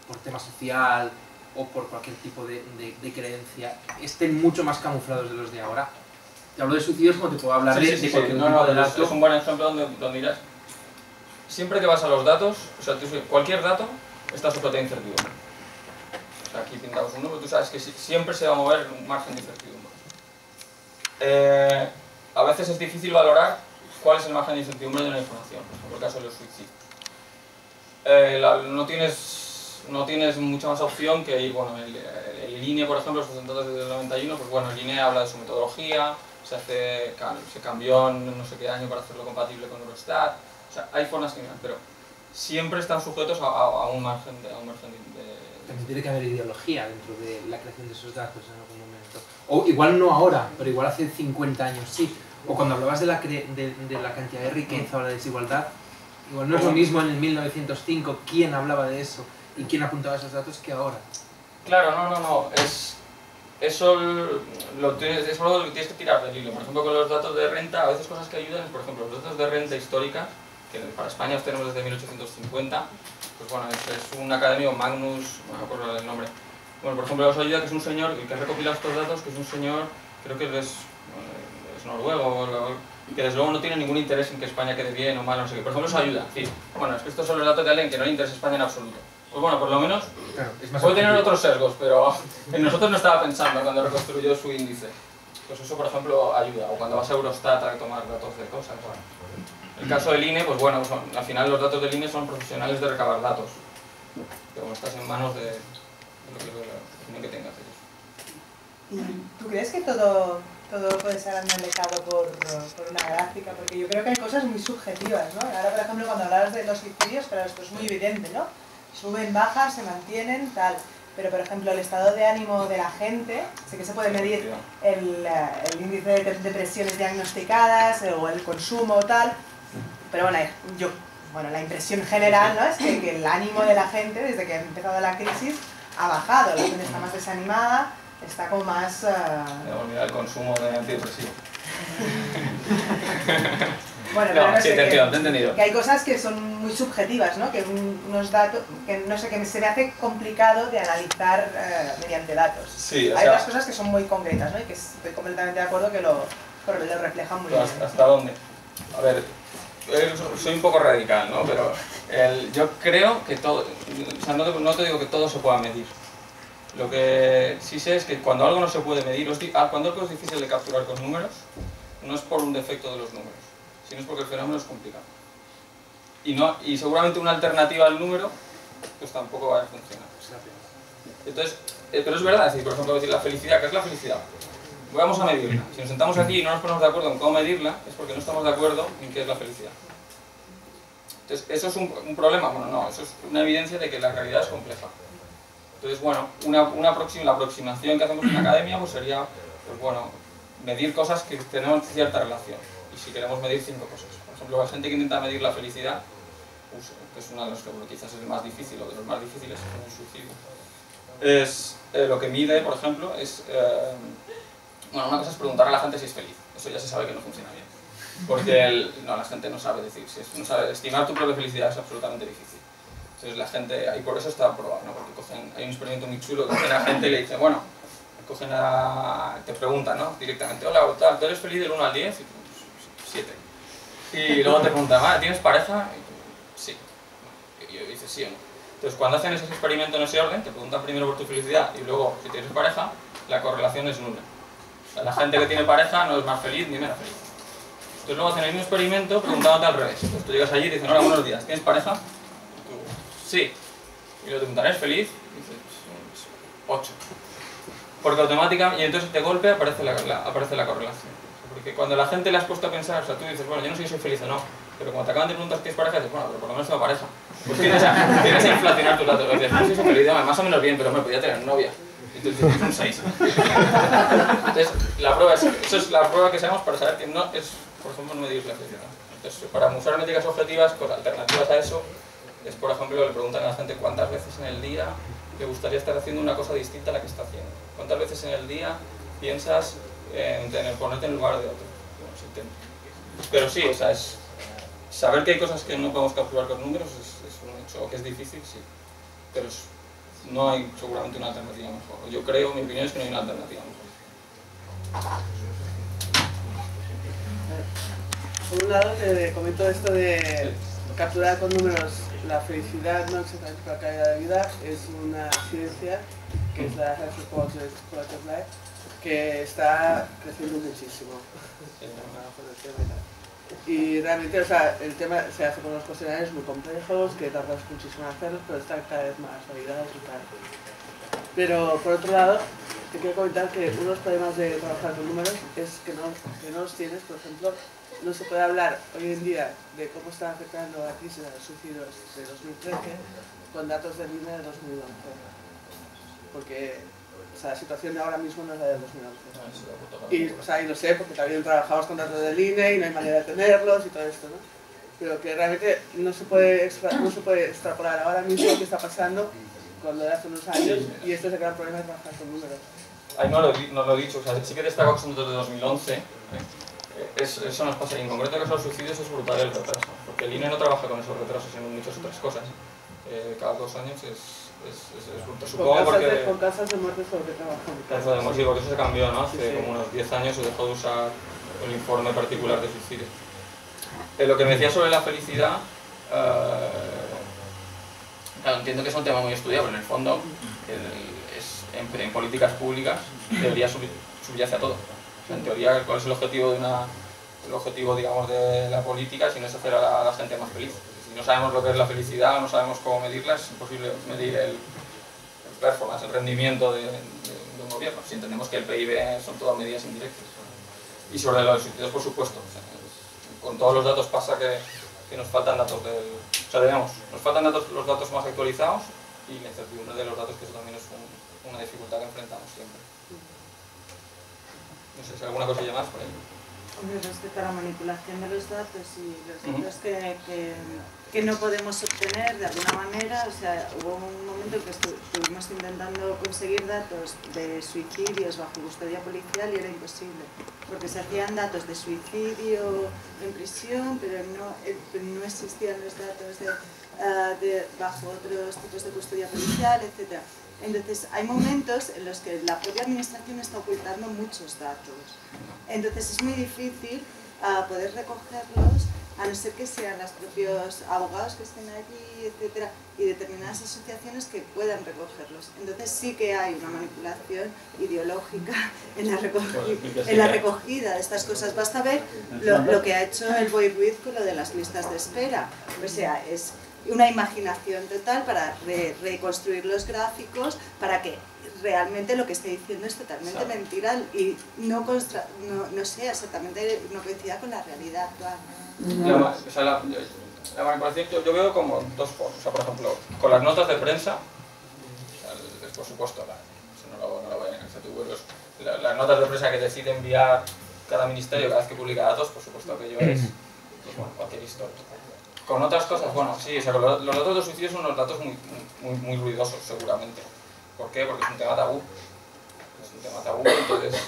por tema social o por cualquier tipo de creencia, estén mucho más camuflados de los de ahora? Te hablo de suicidios como te puedo hablar de cualquier tipo de dato. Es un buen ejemplo donde irás. Siempre que vas a los datos, o sea, cualquier dato está sujeto a incertidumbre. O sea, aquí pintamos un número, tú sabes que siempre se va a mover un margen de incertidumbre. A veces es difícil valorar cuál es el margen de incertidumbre de una información, por ejemplo, el caso de los suicidios. No tienes mucha más opción que ir, bueno, el INE, por ejemplo, los resultados desde el 91, pues bueno, el INE habla de su metodología, se cambió en no sé qué año para hacerlo compatible con Eurostat. O sea, hay formas que pero siempre están sujetos a un margen de... También tiene que haber ideología dentro de la creación de esos datos en algún momento. O igual no ahora, pero igual hace 50 años sí. O cuando hablabas de la cantidad de riqueza o la desigualdad, igual no es lo mismo en el 1905 quién hablaba de eso y quién apuntaba esos datos que ahora. Claro, no. Eso lo tienes que tirar del hilo. Por ejemplo, con los datos de renta, a veces cosas que ayudan, por ejemplo, los datos de renta histórica, que para España los tenemos desde 1850, pues bueno, es un académico, Magnus, no me acuerdo el nombre. Bueno, por ejemplo, os ayuda que es un señor, el que ha recopilado estos datos, que es un señor, creo que es noruego, que desde luego no tienen ningún interés en que España quede bien o mal, no sé qué. Por ejemplo, eso ayuda. Sí. Bueno, es que estos son los datos de alguien que no le interesa España en absoluto. Pues bueno, por lo menos Claro, es más puede tener objetivo. otros sesgos, pero en nosotros no estaba pensando cuando reconstruyó su índice. Pues eso, por ejemplo, ayuda. O cuando vas a Eurostat a tomar datos de cosas. Bueno. El caso del INE, pues bueno, al final los datos del INE son profesionales de recabar datos. Pero bueno, estás en manos de lo que tengas ellos. ¿Y tú crees que todo puede ser analizado por una gráfica? Porque yo creo que hay cosas muy subjetivas, ¿no? Ahora, por ejemplo, cuando hablabas de los suicidios, claro, esto es muy evidente, ¿no? Suben, bajan, se mantienen, tal. Pero, por ejemplo, el estado de ánimo de la gente, sé que se puede medir el índice de depresiones diagnosticadas o el consumo, tal. Pero bueno, la impresión general, ¿no? Es que el ánimo de la gente, desde que ha empezado la crisis, ha bajado. La gente está más desanimada, está como más... Mira el consumo de antidepresivos. Bueno, pero No, no sí, sé, te he entendido. que hay cosas que son muy subjetivas, ¿no? Que unos datos, que no sé, que se me hace complicado de analizar mediante datos. Sí, o Hay sea, otras cosas que son muy concretas, ¿no? Y que estoy completamente de acuerdo que lo reflejan muy bien. ¿hasta dónde? A ver, soy un poco radical, ¿no? Pero yo creo que todo, o sea, no te digo que todo se pueda medir. Lo que sí sé es que cuando algo no se puede medir, cuando algo es difícil de capturar con números, no es por un defecto de los números, sino es porque el fenómeno es complicado. Y seguramente una alternativa al número, pues tampoco va a funcionar. Entonces, pero es verdad, es decir, por ejemplo, decir la felicidad, ¿qué es la felicidad? Vamos a medirla. Si nos sentamos aquí y no nos ponemos de acuerdo en cómo medirla, es porque no estamos de acuerdo en qué es la felicidad. Entonces, ¿eso es un problema? Bueno, no, eso es una evidencia de que la realidad es compleja. Entonces, bueno, la aproximación que hacemos en la academia pues sería, pues bueno, medir cosas que tenemos cierta relación. Y si queremos medir 5 cosas. Por ejemplo, la gente que intenta medir la felicidad, que es uno de los que quizás es el más difícil, o de los más difíciles, como un suicidio, es lo que mide, por ejemplo, es... bueno, una cosa es preguntar a la gente si es feliz. Eso ya se sabe que no funciona bien. Porque la gente no sabe decir si es... No sabe, estimar tu propia felicidad es absolutamente difícil. Entonces la gente, ahí por eso está probado, ¿no? Porque hay un experimento muy chulo que cogen a gente y le dicen, bueno, te preguntan, ¿no? Directamente, hola, ¿tú eres feliz del 1 al 10? Y tú, 7. Y luego te preguntan, ¿tienes pareja? Y tú, sí. Y yo dices, sí o no. Entonces cuando hacen ese experimento en ese orden, te preguntan primero por tu felicidad y luego si tienes pareja, la correlación es nula. O sea, la gente que tiene pareja no es más feliz ni menos feliz. Entonces luego hacen el mismo experimento preguntándote al revés. Entonces tú llegas allí y te dicen, hola, buenos días, ¿tienes pareja? Y tú, sí. Y luego te preguntan, ¿eres feliz? Y dices, 8. Porque automáticamente, y entonces de golpe aparece la correlación. Porque cuando la gente le has puesto a pensar, o sea, tú dices, bueno, yo no sé si soy feliz o no, pero cuando te acaban de preguntar si tienes pareja, dices, bueno, pero por lo menos tengo pareja. Pues tienes a inflacionar tus datos. Dices, no sé si soy feliz, más o menos bien, pero me podía tener novia. Entonces dices, un 6. Entonces, eso es la prueba que sabemos para saber que no es, por ejemplo, no medir la felicidad. Entonces, para usar métricas objetivas, con alternativas a eso, es, por ejemplo, le preguntan a la gente cuántas veces en el día le gustaría estar haciendo una cosa distinta a la que está haciendo. ¿Cuántas veces en el día piensas en ponerte en el lugar de otro? Bueno, se intenta. Pero sí, o sea, es saber que hay cosas que no podemos capturar con números es un hecho, o que es difícil, sí. Pero no hay seguramente una alternativa mejor. Yo creo, mi opinión es que no hay una alternativa mejor. Por un lado te comento esto de capturar con números la felicidad, no exactamente la calidad de vida, es una ciencia que es la Health Report de Quality of Life, que está creciendo muchísimo. Y realmente, o sea, el tema se hace con unos cuestionarios muy complejos, que tardas muchísimo en hacerlos, pero están cada vez más validados y tal. Pero por otro lado, te quiero comentar que uno de los problemas de trabajar con números es que no los tienes. Por ejemplo, no se puede hablar hoy en día de cómo está afectando la crisis de los suicidios de 2013 con datos del INE de 2011. Porque o sea, la situación de ahora mismo no es la del 2011. Y, o sea, y lo sé porque también trabajamos con datos del INE y no hay manera de tenerlos y todo esto, ¿no? Pero que realmente no se puede extrapolar ahora mismo lo que está pasando con lo de hace unos años, y este es el gran problema de trabajar con números. Ahí no lo he dicho, o sea, sí que destaco que son datos de 2011. Eso nos pasa, y en concreto que son los suicidios es brutal el retraso, porque el INE no trabaja con esos retrasos en muchas otras cosas. Cada 2 años es brutal, supongo, porque... Con causas de muerte es lo que trabajamos. Sí, porque eso se cambió, ¿no? Hace como unos 10 años se dejó de usar el informe particular de suicidio. Lo que me decía sobre la felicidad, claro, entiendo que es un tema muy estudiado, pero en el fondo en políticas públicas debería subyace a todo. O sea, en teoría, ¿cuál es el objetivo digamos, de la política si no es hacer a la gente más feliz? Si no sabemos lo que es la felicidad o no sabemos cómo medirla, es imposible medir el performance, el rendimiento de un gobierno. Si entendemos que el PIB son todas medidas indirectas. Y sobre los suicidios, por supuesto. O sea, con todos los datos pasa que nos faltan datos o sea, digamos, nos faltan los datos más actualizados y la incertidumbre de los datos, que eso también es una dificultad que enfrentamos siempre. No sé si alguna cosilla más por ahí. Hombre, respecto a la manipulación de los datos y los datos que no podemos obtener de alguna manera, o sea, hubo un momento que estuvimos intentando conseguir datos de suicidios bajo custodia policial y era imposible, porque se hacían datos de suicidio en prisión, pero no existían los datos bajo otros tipos de custodia policial, etc. Entonces, hay momentos en los que la propia administración está ocultando muchos datos. Entonces, es muy difícil poder recogerlos, a no ser que sean los propios abogados que estén allí, etcétera, y determinadas asociaciones que puedan recogerlos. Entonces, sí que hay una manipulación ideológica en la recogida de estas cosas. Basta ver lo que ha hecho el Boi Ruiz con lo de las listas de espera. O sea, es una imaginación total para reconstruir los gráficos, para que realmente lo que esté diciendo es totalmente mentira y no sea exactamente, no coincida con la realidad actual. La manipulación yo veo como dos formas. O sea, por ejemplo, con las notas de prensa, o sea, por supuesto, eso no lo voy a negar, las notas de prensa que decide enviar cada ministerio cada vez que publica datos, por supuesto que ello es pues, bueno, cualquier historia. Con otras cosas, bueno, sí, o sea, los datos de suicidio son unos datos muy ruidosos, seguramente. ¿Por qué? Porque es un tema tabú. Es un tema tabú, entonces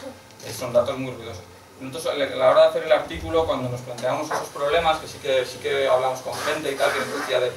son datos muy ruidosos. Nosotros, a la hora de hacer el artículo, cuando nos planteamos esos problemas, que sí que hablamos con gente y tal, que nos decía de